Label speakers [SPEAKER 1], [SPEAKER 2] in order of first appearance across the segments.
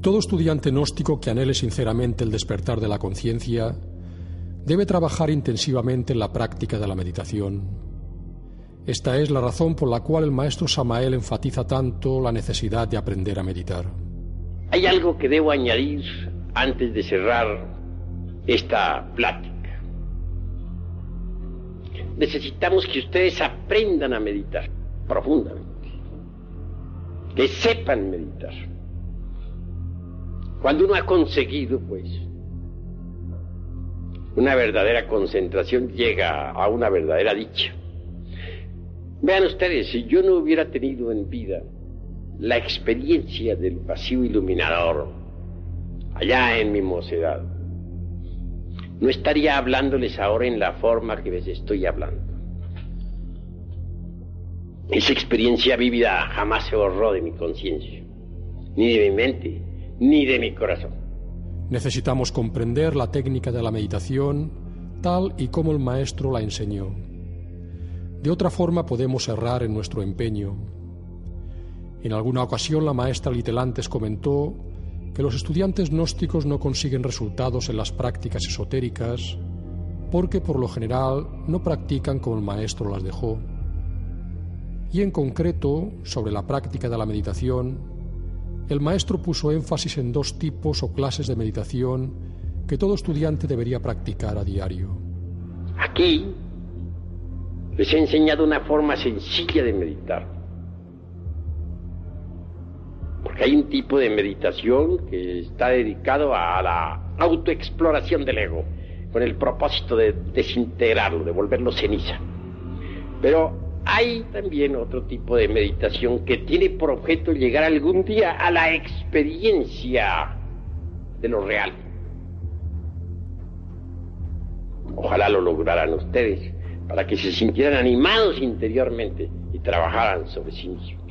[SPEAKER 1] Todo estudiante gnóstico que anhele sinceramente el despertar de la conciencia debe trabajar intensivamente en la práctica de la meditación. Esta es la razón por la cual el maestro Samael enfatiza tanto la necesidad de aprender a meditar.
[SPEAKER 2] Hay algo que debo añadir antes de cerrar esta plática. Necesitamos que ustedes aprendan a meditar profundamente, que sepan meditar. Cuando uno ha conseguido, pues, una verdadera concentración, llega a una verdadera dicha. Vean ustedes, si yo no hubiera tenido en vida la experiencia del vacío iluminador allá en mi mocedad, no estaría hablándoles ahora en la forma que les estoy hablando. Esa experiencia vívida jamás se borró de mi conciencia, ni de mi mente, ni de mi corazón.
[SPEAKER 1] Necesitamos comprender la técnica de la meditación tal y como el maestro la enseñó. De otra forma podemos errar en nuestro empeño. En alguna ocasión la maestra Litelantes comentó que los estudiantes gnósticos no consiguen resultados en las prácticas esotéricas porque por lo general no practican como el maestro las dejó. Y en concreto, sobre la práctica de la meditación, el maestro puso énfasis en dos tipos o clases de meditación que todo estudiante debería practicar a diario.
[SPEAKER 2] Aquí les he enseñado una forma sencilla de meditar. Porque hay un tipo de meditación que está dedicado a la autoexploración del ego, con el propósito de desintegrarlo, de volverlo ceniza. Pero hay también otro tipo de meditación que tiene por objeto llegar algún día a la experiencia de lo real. Ojalá lo lograran ustedes, para que se sintieran animados interiormente y trabajaran sobre sí mismos.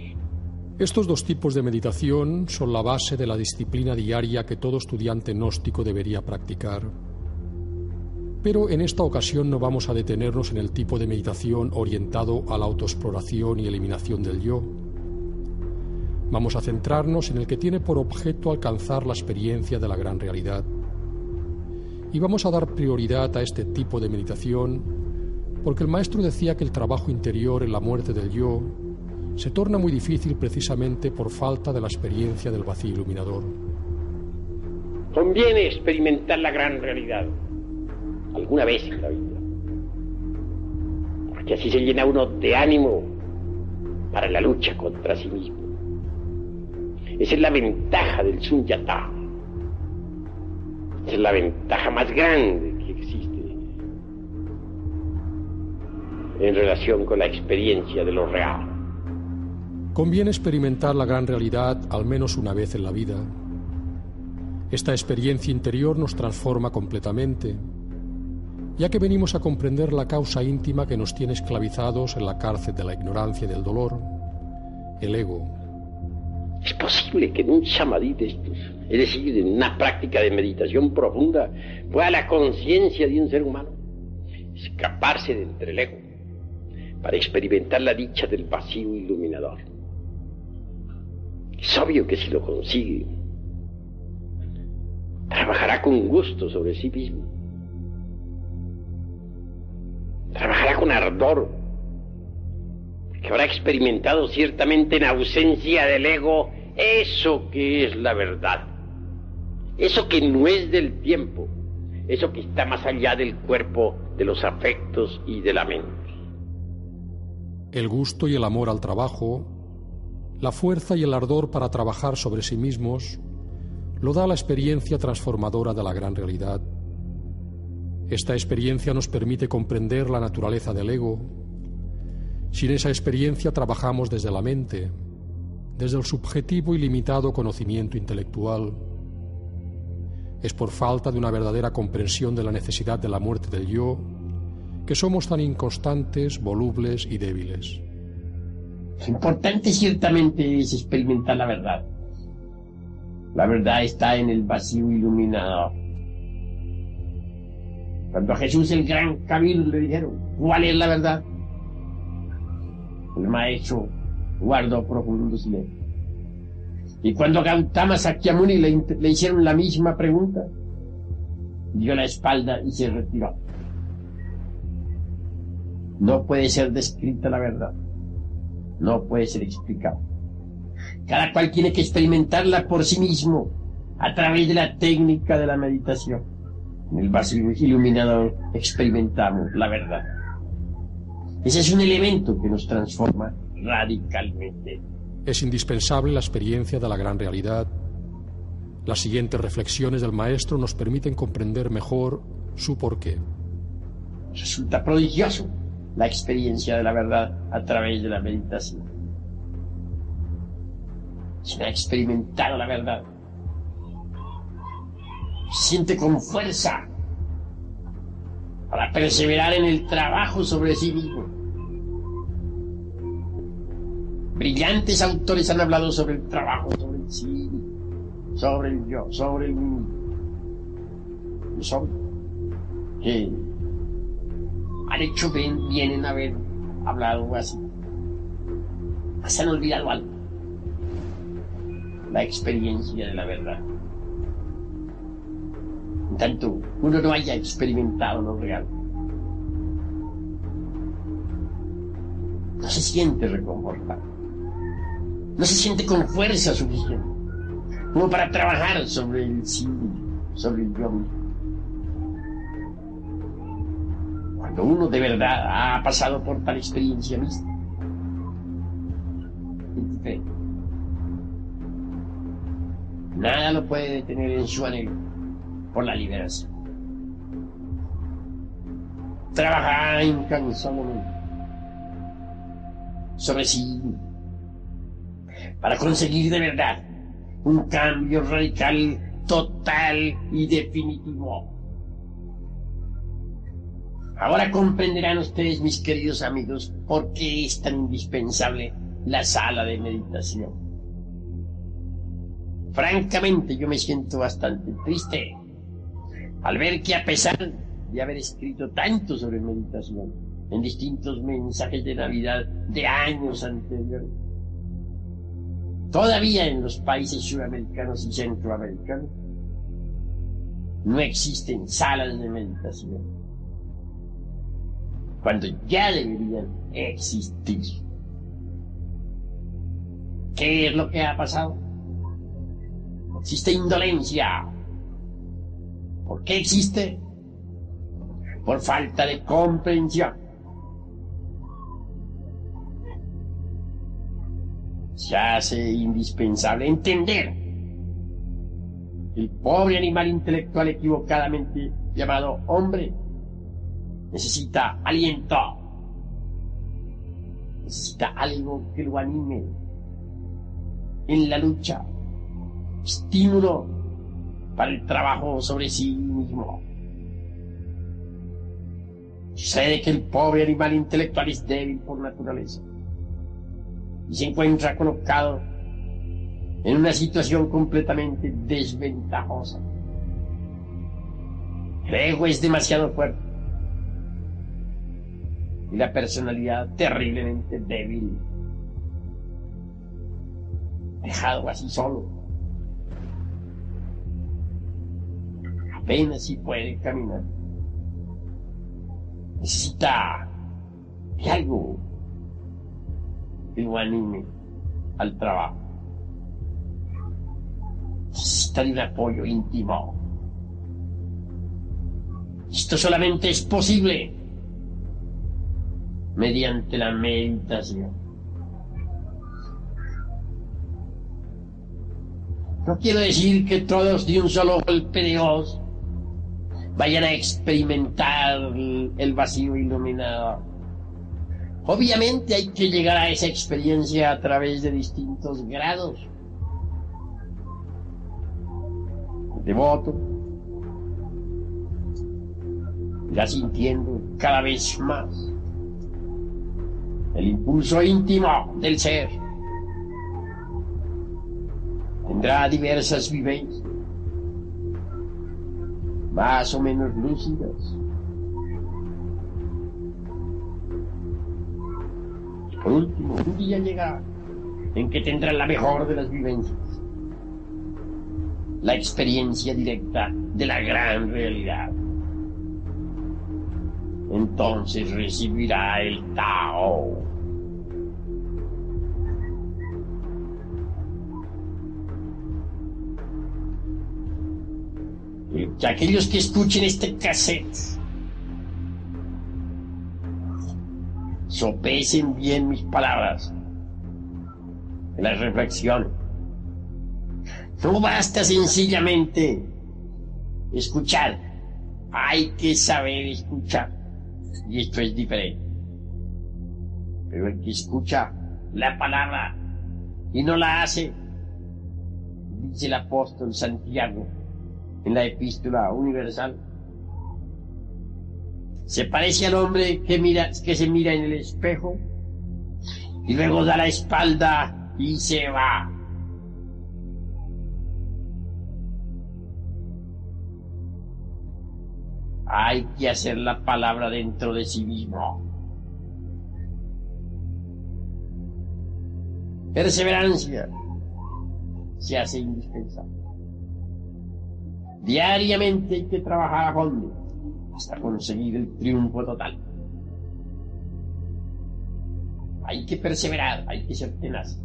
[SPEAKER 1] Estos dos tipos de meditación son la base de la disciplina diaria que todo estudiante gnóstico debería practicar. Pero en esta ocasión no vamos a detenernos en el tipo de meditación orientado a la autoexploración y eliminación del yo. Vamos a centrarnos en el que tiene por objeto alcanzar la experiencia de la gran realidad. Y vamos a dar prioridad a este tipo de meditación porque el maestro decía que el trabajo interior en la muerte del yo se torna muy difícil precisamente por falta de la experiencia del vacío iluminador.
[SPEAKER 2] Conviene experimentar la gran realidad alguna vez en la vida, porque así se llena uno de ánimo para la lucha contra sí mismo. Esa es la ventaja del Sunyata. Esa es la ventaja más grande que existe en relación con la experiencia de lo real.
[SPEAKER 1] Conviene experimentar la gran realidad al menos una vez en la vida. Esta experiencia interior nos transforma completamente, ya que venimos a comprender la causa íntima que nos tiene esclavizados en la cárcel de la ignorancia y del dolor, el ego.
[SPEAKER 2] Es posible que en un samadhi de estos, es decir, en una práctica de meditación profunda, pueda la conciencia de un ser humano escaparse de entre el ego para experimentar la dicha del vacío iluminador. Es obvio que si lo consigue, trabajará con gusto sobre sí mismo. Trabajará con ardor, que habrá experimentado ciertamente en ausencia del ego eso que es la verdad, eso que no es del tiempo, eso que está más allá del cuerpo, de los afectos y de la mente.
[SPEAKER 1] El gusto y el amor al trabajo, la fuerza y el ardor para trabajar sobre sí mismos, lo da la experiencia transformadora de la gran realidad. Esta experiencia nos permite comprender la naturaleza del ego. Sin esa experiencia trabajamos desde la mente, desde el subjetivo y limitado conocimiento intelectual. Es por falta de una verdadera comprensión de la necesidad de la muerte del yo que somos tan inconstantes, volubles y débiles.
[SPEAKER 3] Lo importante ciertamente es experimentar la verdad. La verdad está en el vacío iluminador. Cuando a Jesús el gran cabildo le dijeron, ¿cuál es la verdad? El maestro guardó profundo silencio. Y cuando Gautama Sakyamuni le hicieron la misma pregunta, dio la espalda y se retiró. No puede ser descrita la verdad. No puede ser explicada. Cada cual tiene que experimentarla por sí mismo, a través de la técnica de la meditación. En el vacío iluminador experimentamos la verdad. Ese es un elemento que nos transforma radicalmente.
[SPEAKER 1] Es indispensable la experiencia de la gran realidad. Las siguientes reflexiones del maestro nos permiten comprender mejor su porqué.
[SPEAKER 3] Resulta prodigioso la experiencia de la verdad a través de la meditación. Si no ha experimentado la verdad, se siente con fuerza para perseverar en el trabajo sobre sí mismo. Brillantes autores han hablado sobre el trabajo, sobre el sí, sobre el yo, sobre el mí. Son que han hecho bien en haber hablado así. Se han olvidado algo. La experiencia de la verdad. En tanto uno no haya experimentado lo real, no se siente reconfortado, no se siente con fuerza suficiente como para trabajar sobre el sí, sobre el yo mismo. Cuando uno de verdad ha pasado por tal experiencia mística, nada lo puede detener en su anhelo por la liberación. Trabaja incansablemente sobre sí para conseguir de verdad un cambio radical, total y definitivo. Ahora comprenderán ustedes, mis queridos amigos, por qué es tan indispensable la sala de meditación. Francamente, yo me siento bastante triste al ver que, a pesar de haber escrito tanto sobre meditación en distintos mensajes de Navidad de años anteriores, todavía en los países suramericanos y centroamericanos no existen salas de meditación, cuando ya deberían existir. ¿Qué es lo que ha pasado? Existe indolencia. ¿Por qué existe? Por falta de comprensión. Se hace indispensable entender que el pobre animal intelectual equivocadamente llamado hombre necesita aliento, necesita algo que lo anime en la lucha, estímulo para el trabajo sobre sí mismo. Sucede que el pobre animal intelectual es débil por naturaleza y se encuentra colocado en una situación completamente desventajosa. El ego es demasiado fuerte y la personalidad terriblemente débil. Dejado así solo, apenas si puede caminar, necesita de algo que lo anime al trabajo, necesita de un apoyo íntimo. Esto solamente es posible mediante la meditación. No quiero decir que todos de un solo golpe de hoz vayan a experimentar el vacío iluminador. Obviamente hay que llegar a esa experiencia a través de distintos grados. El devoto irá sintiendo cada vez más el impulso íntimo del ser. Tendrá diversas vivencias, más o menos lúcidas. Y por último, un día llegará en que tendrá la mejor de las vivencias, la experiencia directa de la gran realidad. Entonces recibirá el Tao. Que aquellos que escuchen este cassette sopesen bien mis palabras en la reflexión. No basta sencillamente escuchar, hay que saber escuchar, y esto es diferente. Pero el que escucha la palabra y no la hace, dice el apóstol Santiago en la Epístola Universal, se parece al hombre que se mira en el espejo y luego da la espalda y se va. Hay que hacer la palabra dentro de sí mismo. Perseverancia se hace indispensable. Diariamente hay que trabajar a fondo hasta conseguir el triunfo total. Hay que perseverar, hay que ser tenaces.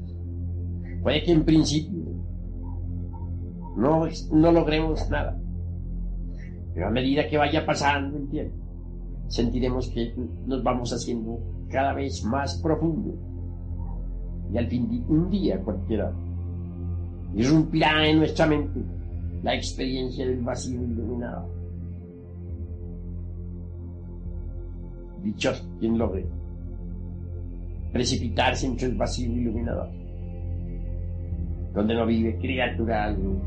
[SPEAKER 3] Puede que en principio no logremos nada, pero a medida que vaya pasando el tiempo, sentiremos que nos vamos haciendo cada vez más profundo. Y al fin de un día cualquiera irrumpirá en nuestra mente la experiencia del vacío iluminado. Dichoso quien logre precipitarse entre el vacío iluminado, donde no vive criatura alguna,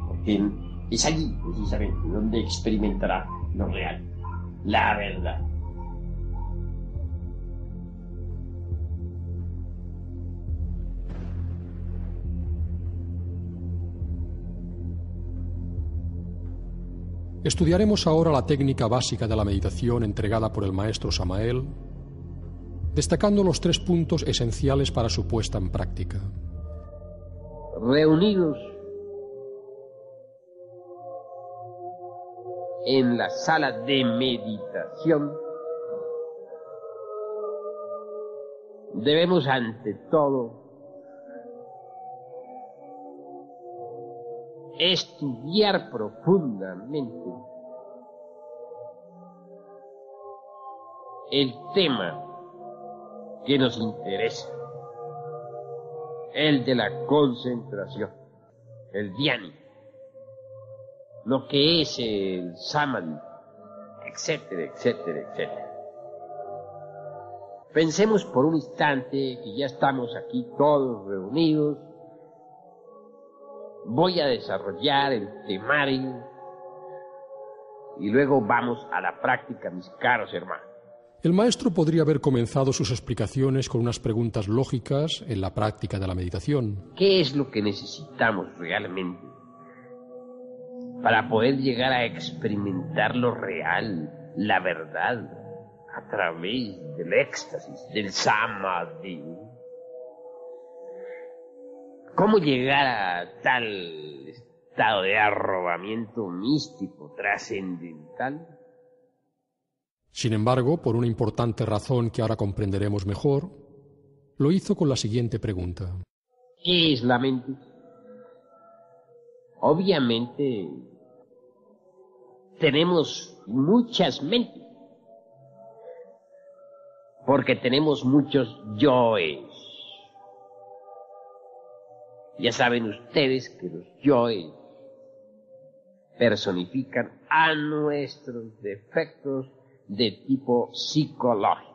[SPEAKER 3] porque es allí precisamente donde experimentará lo real, la verdad.
[SPEAKER 1] Estudiaremos ahora la técnica básica de la meditación entregada por el maestro Samael, destacando los 3 puntos esenciales para su puesta en práctica.
[SPEAKER 4] Reunidos en la sala de meditación, debemos ante todo estudiar profundamente el tema que nos interesa, el de la concentración, el dhyani, lo que es el samadhi, etcétera, etcétera, etcétera. Pensemos por un instante que ya estamos aquí todos reunidos. Voy a desarrollar el temario y luego vamos a la práctica, mis caros hermanos.
[SPEAKER 1] El maestro podría haber comenzado sus explicaciones con unas preguntas lógicas en la práctica de la meditación.
[SPEAKER 4] ¿Qué es lo que necesitamos realmente para poder llegar a experimentar lo real, la verdad, a través del éxtasis, del samadhi? ¿Cómo llegar a tal estado de arrobamiento místico, trascendental?
[SPEAKER 1] Sin embargo, por una importante razón que ahora comprenderemos mejor, lo hizo con la siguiente pregunta.
[SPEAKER 4] ¿Qué es la mente? Obviamente, tenemos muchas mentes, porque tenemos muchos yoes. Ya saben ustedes que los yoes personifican a nuestros defectos de tipo psicológico.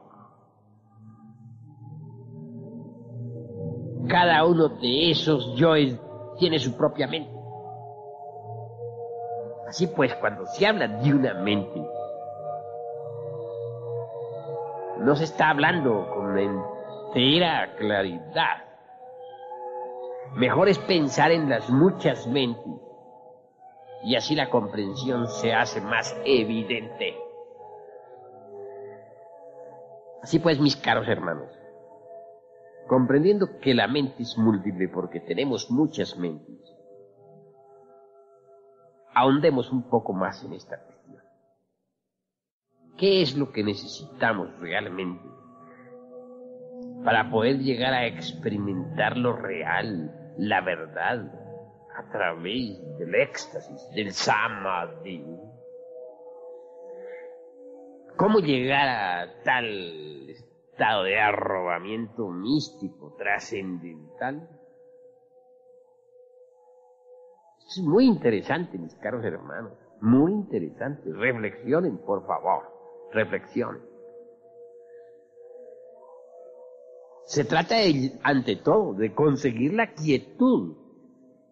[SPEAKER 4] Cada uno de esos yoes tiene su propia mente. Así pues, cuando se habla de una mente, no se está hablando con entera claridad. Mejor es pensar en las muchas mentes, y así la comprensión se hace más evidente. Así pues, mis caros hermanos, comprendiendo que la mente es múltiple porque tenemos muchas mentes, ahondemos un poco más en esta cuestión. ¿Qué es lo que necesitamos realmente para poder llegar a experimentar lo real, la verdad, a través del éxtasis, del samadhi? ¿Cómo llegar a tal estado de arrobamiento místico, trascendental? Es muy interesante, mis caros hermanos, muy interesante. Reflexionen, por favor, reflexionen. Se trata, ante todo, de conseguir la quietud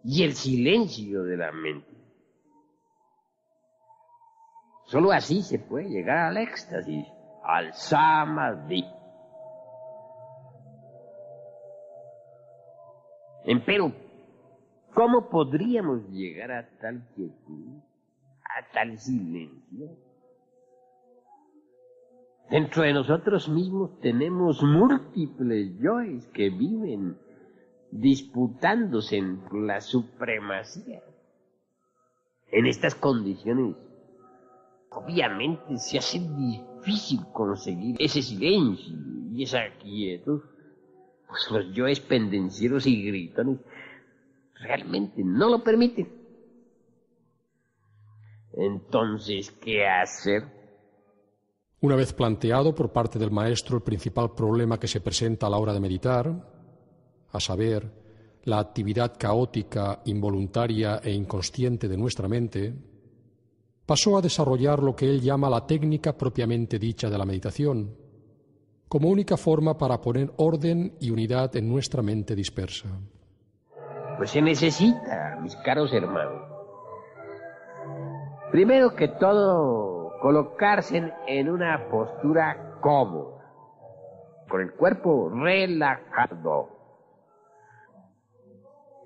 [SPEAKER 4] y el silencio de la mente. Solo así se puede llegar al éxtasis, al samadhi. Empero, ¿cómo podríamos llegar a tal quietud, a tal silencio? Dentro de nosotros mismos tenemos múltiples yoes que viven disputándose en la supremacía. En estas condiciones, obviamente se hace difícil conseguir ese silencio y esa quietud. Pues los yoes pendencieros y gritones realmente no lo permiten. Entonces, ¿qué hacer?
[SPEAKER 1] Una vez planteado por parte del maestro el principal problema que se presenta a la hora de meditar, a saber, la actividad caótica, involuntaria e inconsciente de nuestra mente, pasó a desarrollar lo que él llama la técnica propiamente dicha de la meditación, como única forma para poner orden y unidad en nuestra mente dispersa.
[SPEAKER 4] Pues se necesita, mis caros hermanos, primero que todo, colocarse en una postura cómoda, con el cuerpo relajado.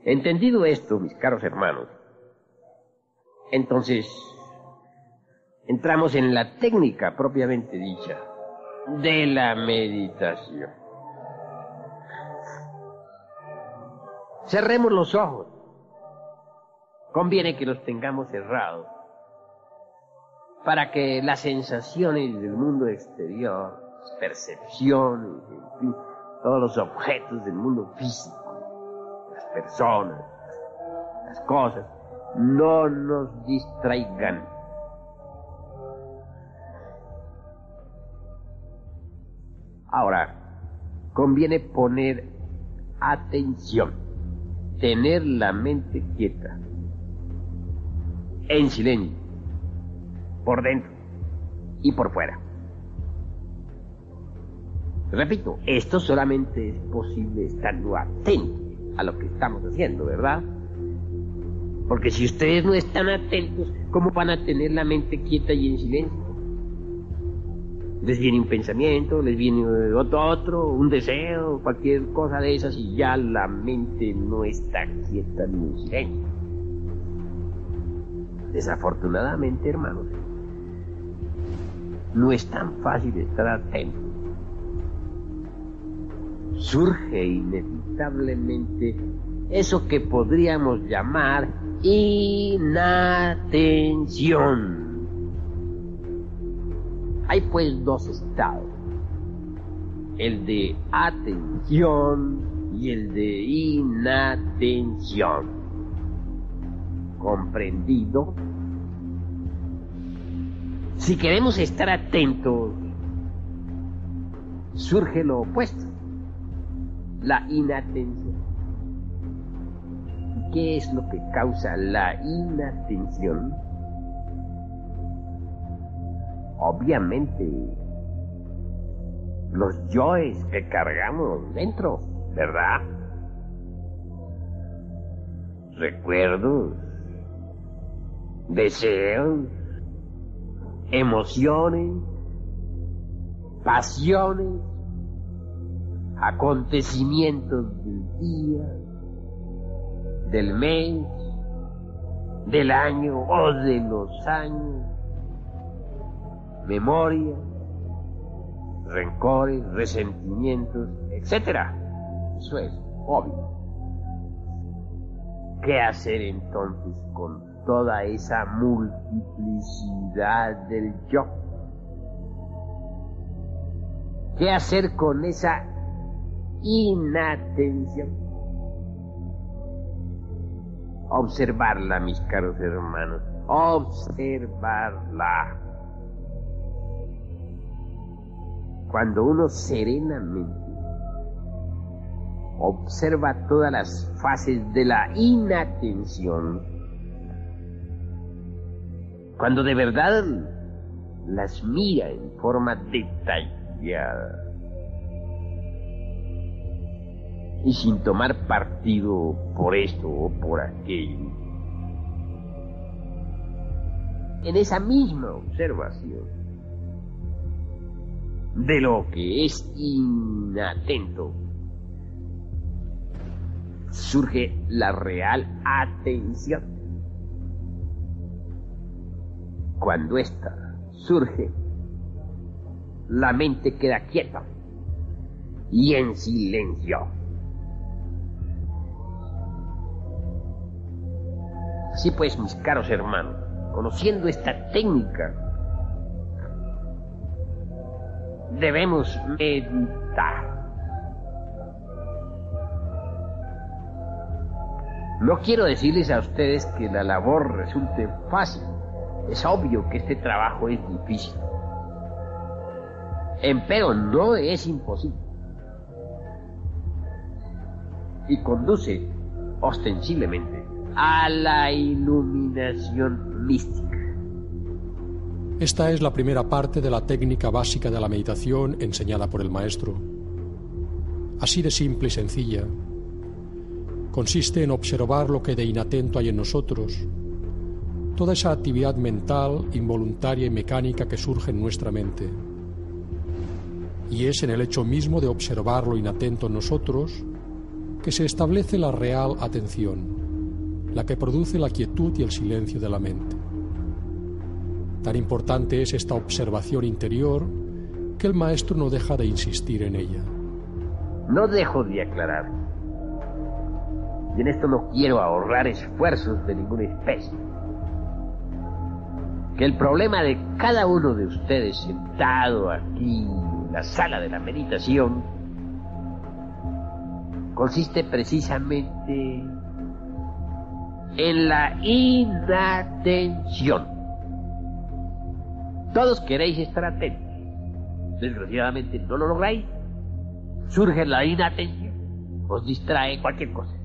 [SPEAKER 4] Entendido esto, mis caros hermanos, entonces entramos en la técnica propiamente dicha de la meditación. Cerremos los ojos. Conviene que los tengamos cerrados para que las sensaciones del mundo exterior, las percepciones, en fin, todos los objetos del mundo físico, las personas, las cosas, no nos distraigan. Ahora, conviene poner atención, tener la mente quieta, en silencio, por dentro y por fuera. Repito, esto solamente es posible estando atentos a lo que estamos haciendo, ¿verdad? Porque si ustedes no están atentos, ¿cómo van a tener la mente quieta y en silencio? Les viene un pensamiento, les viene otro, un deseo, cualquier cosa de esas y ya la mente no está quieta ni en silencio. Desafortunadamente, hermanos, no es tan fácil estar atento. Surge inevitablemente eso que podríamos llamar inatención. Hay pues dos estados, el de atención y el de inatención. ¿Comprendido? Si queremos estar atentos, surge lo opuesto, la inatención. ¿Y qué es lo que causa la inatención? Obviamente, los yoes que cargamos dentro, ¿verdad? Recuerdos, deseos, emociones, pasiones, acontecimientos del día, del mes, del año o de los años, memoria, rencores, resentimientos, etc. Eso es obvio. ¿Qué hacer entonces con toda esa multiplicidad del yo? ¿Qué hacer con esa inatención? Observarla, mis caros hermanos, observarla. Cuando uno serenamente observa todas las fases de la inatención, cuando de verdad las mira en forma detallada y sin tomar partido por esto o por aquello, en esa misma observación de lo que es inatento, surge la real atención. Cuando ésta surge, la mente queda quieta y en silencio. Así pues, mis caros hermanos, conociendo esta técnica, debemos meditar. No quiero decirles a ustedes que la labor resulte fácil. Es obvio que este trabajo es difícil. Empero no es imposible. Y conduce ostensiblemente a la iluminación mística.
[SPEAKER 1] Esta es la primera parte de la técnica básica de la meditación enseñada por el maestro. Así de simple y sencilla. Consiste en observar lo que de inatento hay en nosotros, toda esa actividad mental, involuntaria y mecánica que surge en nuestra mente. Y es en el hecho mismo de observar lo inatento en nosotros que se establece la real atención, la que produce la quietud y el silencio de la mente. Tan importante es esta observación interior que el maestro no deja de insistir en ella.
[SPEAKER 4] No dejo de aclarar, y en esto no quiero ahorrar esfuerzos de ninguna especie, que el problema de cada uno de ustedes sentado aquí en la sala de la meditación consiste precisamente en la inatención. Todos queréis estar atentos, desgraciadamente no lo lográis, surge la inatención, os distrae cualquier cosa,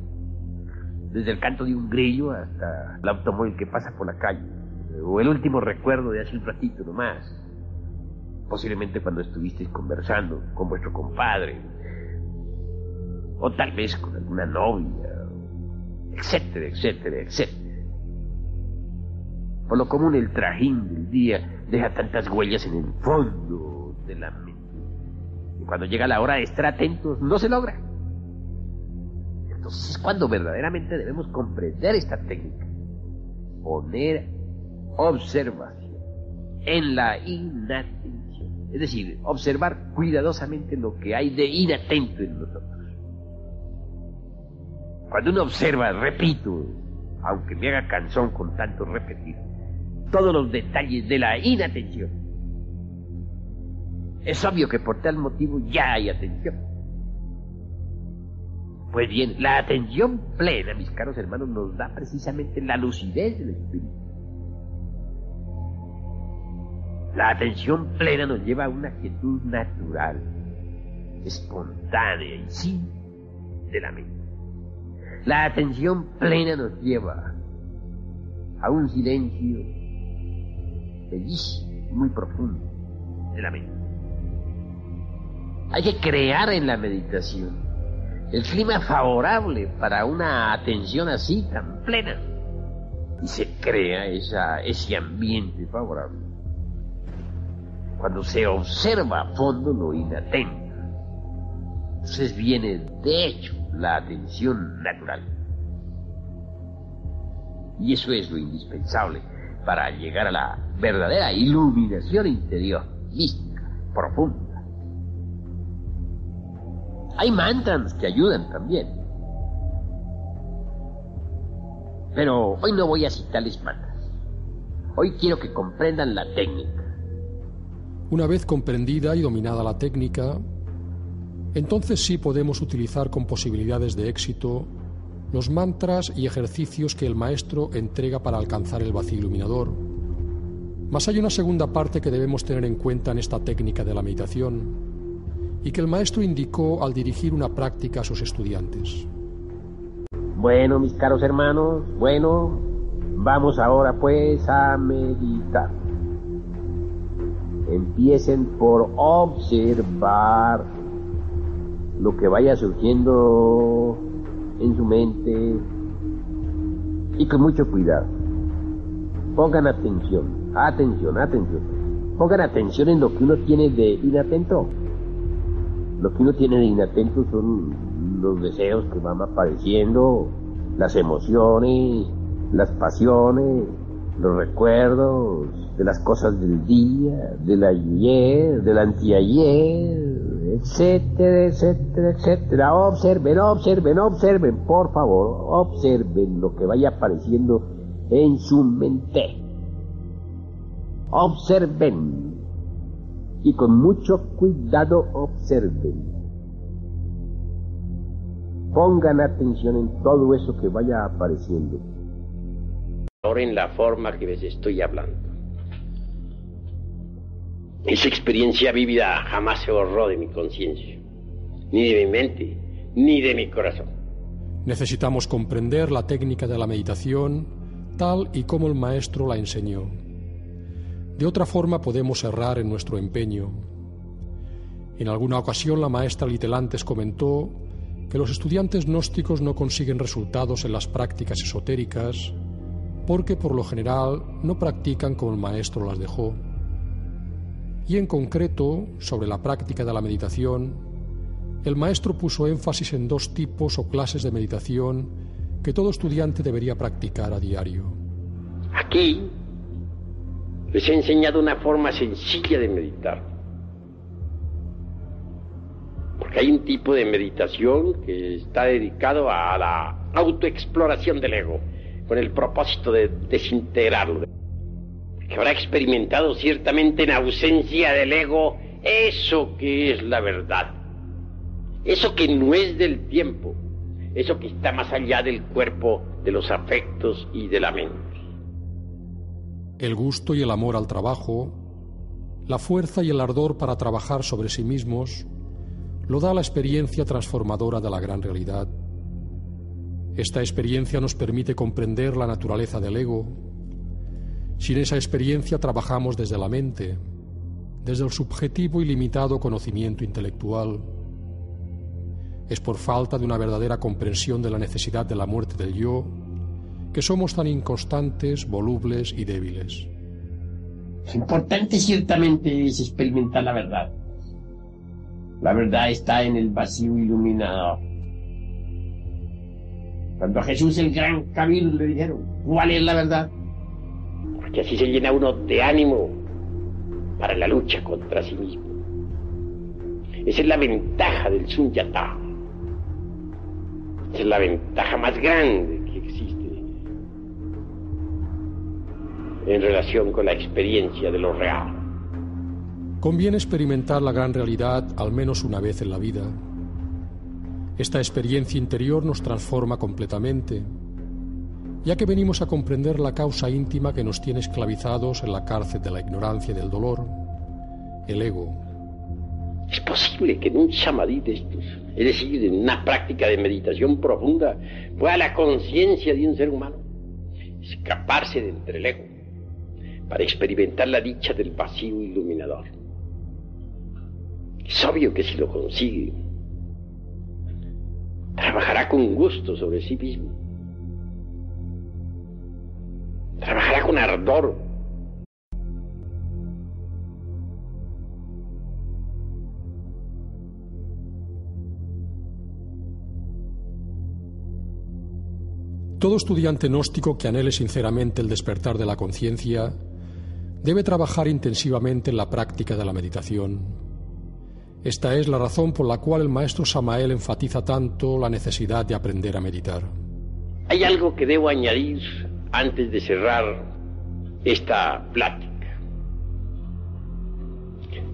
[SPEAKER 4] desde el canto de un grillo hasta el automóvil que pasa por la calle, o el último recuerdo de hace un ratito nomás, posiblemente cuando estuvisteis conversando con vuestro compadre, o tal vez con alguna novia, etcétera, etcétera, etcétera. Por lo común el trajín del día deja tantas huellas en el fondo de la mente, y cuando llega la hora de estar atentos no se logra. Entonces es cuando verdaderamente debemos comprender esta técnica, poner observación en la inatención, es decir, observar cuidadosamente lo que hay de inatento en nosotros. Cuando uno observa, repito, aunque me haga cansón con tanto repetir, todos los detalles de la inatención, es obvio que por tal motivo ya hay atención. Pues bien, la atención plena, mis caros hermanos, nos da precisamente la lucidez del espíritu. La atención plena nos lleva a una quietud natural, espontánea y simple de la mente. La atención plena nos lleva a un silencio bellísimo, muy profundo de la mente. Hay que crear en la meditación el clima favorable para una atención así tan plena, y se crea ese ambiente favorable cuando se observa a fondo lo inatento. Entonces viene de hecho la atención natural, y eso es lo indispensable para llegar a la verdadera iluminación interior, mística, profunda. Hay mantras que ayudan también. Pero hoy no voy a citarles matas. Hoy quiero que comprendan la técnica.
[SPEAKER 1] Una vez comprendida y dominada la técnica, entonces sí podemos utilizar con posibilidades de éxito los mantras y ejercicios que el maestro entrega para alcanzar el vacío iluminador. Mas hay una segunda parte que debemos tener en cuenta en esta técnica de la meditación y que el maestro indicó al dirigir una práctica a sus estudiantes.
[SPEAKER 4] Bueno, mis caros hermanos, vamos ahora pues a meditar. Empiecen por observar lo que vaya surgiendo en su mente y con mucho cuidado. Pongan atención. Pongan atención en lo que uno tiene de inatento. Lo que uno tiene de inatento son los deseos que van apareciendo, las emociones, las pasiones, los recuerdos de las cosas del día, del ayer, del anteayer, etcétera, etcétera, etcétera. Observen, por favor, observen lo que vaya apareciendo en su mente. Observen y con mucho cuidado observen. Pongan atención en todo eso que vaya apareciendo.
[SPEAKER 2] Ahora en la forma que les estoy hablando. Esa experiencia vívida jamás se borró de mi conciencia, ni de mi mente, ni de mi corazón.
[SPEAKER 1] Necesitamos comprender la técnica de la meditación tal y como el maestro la enseñó. De otra forma podemos errar en nuestro empeño. En alguna ocasión la maestra Litelantes comentó que los estudiantes gnósticos no consiguen resultados en las prácticas esotéricas porque por lo general no practican como el maestro las dejó. Y en concreto, sobre la práctica de la meditación, el maestro puso énfasis en dos tipos o clases de meditación que todo estudiante debería practicar a diario.
[SPEAKER 2] Aquí les he enseñado una forma sencilla de meditar. Porque hay un tipo de meditación que está dedicado a la autoexploración del ego, con el propósito de desintegrarlo. Que habrá experimentado ciertamente en ausencia del ego eso que es la verdad. Eso que no es del tiempo. Eso que está más allá del cuerpo, de los afectos y de la mente.
[SPEAKER 1] El gusto y el amor al trabajo, la fuerza y el ardor para trabajar sobre sí mismos, lo da la experiencia transformadora de la gran realidad. Esta experiencia nos permite comprender la naturaleza del ego. Sin esa experiencia trabajamos desde la mente, desde el subjetivo y limitado conocimiento intelectual. Es por falta de una verdadera comprensión de la necesidad de la muerte del yo que somos tan inconstantes, volubles y débiles.
[SPEAKER 3] Lo importante ciertamente es experimentar la verdad. La verdad está en el vacío iluminador. Cuando a Jesús el gran cabildo le dijeron, ¿cuál es la verdad?
[SPEAKER 2] Porque así se llena uno de ánimo para la lucha contra sí mismo. Esa es la ventaja del Sunyata. Esa es la ventaja más grande que existe en relación con la experiencia de lo real.
[SPEAKER 1] Conviene experimentar la gran realidad al menos una vez en la vida. Esta experiencia interior nos transforma completamente, ya que venimos a comprender la causa íntima que nos tiene esclavizados en la cárcel de la ignorancia y del dolor, el ego.
[SPEAKER 2] Es posible que en un samadhi de estos, es decir, en una práctica de meditación profunda, pueda la conciencia de un ser humano escaparse de entre el ego para experimentar la dicha del vacío iluminador. Es obvio que si lo consigue, trabajará con gusto sobre sí mismo. Trabajará con ardor.
[SPEAKER 1] Todo estudiante gnóstico que anhele sinceramente el despertar de la conciencia debe trabajar intensivamente en la práctica de la meditación. Esta es la razón por la cual el maestro Samael enfatiza tanto la necesidad de aprender a meditar.
[SPEAKER 2] Hay algo que debo añadir antes de cerrar esta plática.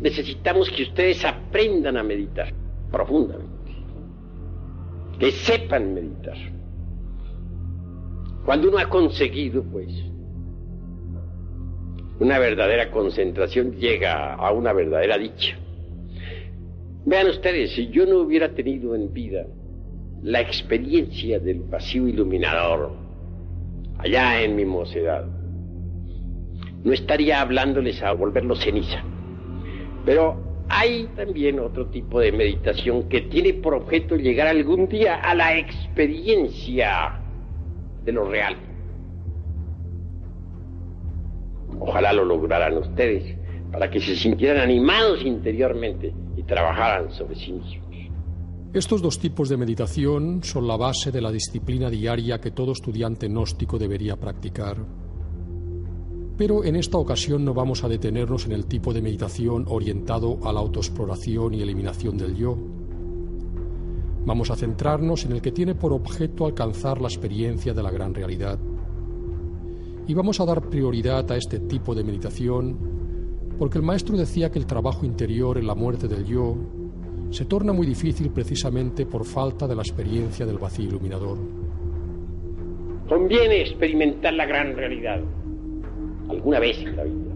[SPEAKER 2] Necesitamos que ustedes aprendan a meditar profundamente, que sepan meditar. Cuando uno ha conseguido, pues, una verdadera concentración, llega a una verdadera dicha. Vean ustedes, si yo no hubiera tenido en vida la experiencia del vacío iluminador, allá en mi mocedad, no estaría hablándoles a volverlos ceniza. Pero hay también otro tipo de meditación que tiene por objeto llegar algún día a la experiencia de lo real. Ojalá lo lograran ustedes, para que se sintieran animados interiormente y trabajaran sobre sí mismos.
[SPEAKER 1] Estos dos tipos de meditación son la base de la disciplina diaria que todo estudiante gnóstico debería practicar. Pero en esta ocasión no vamos a detenernos en el tipo de meditación orientado a la autoexploración y eliminación del yo. Vamos a centrarnos en el que tiene por objeto alcanzar la experiencia de la gran realidad. Y vamos a dar prioridad a este tipo de meditación porque el maestro decía que el trabajo interior en la muerte del yo se torna muy difícil precisamente por falta de la experiencia del vacío iluminador.
[SPEAKER 2] Conviene experimentar la gran realidad alguna vez en la vida.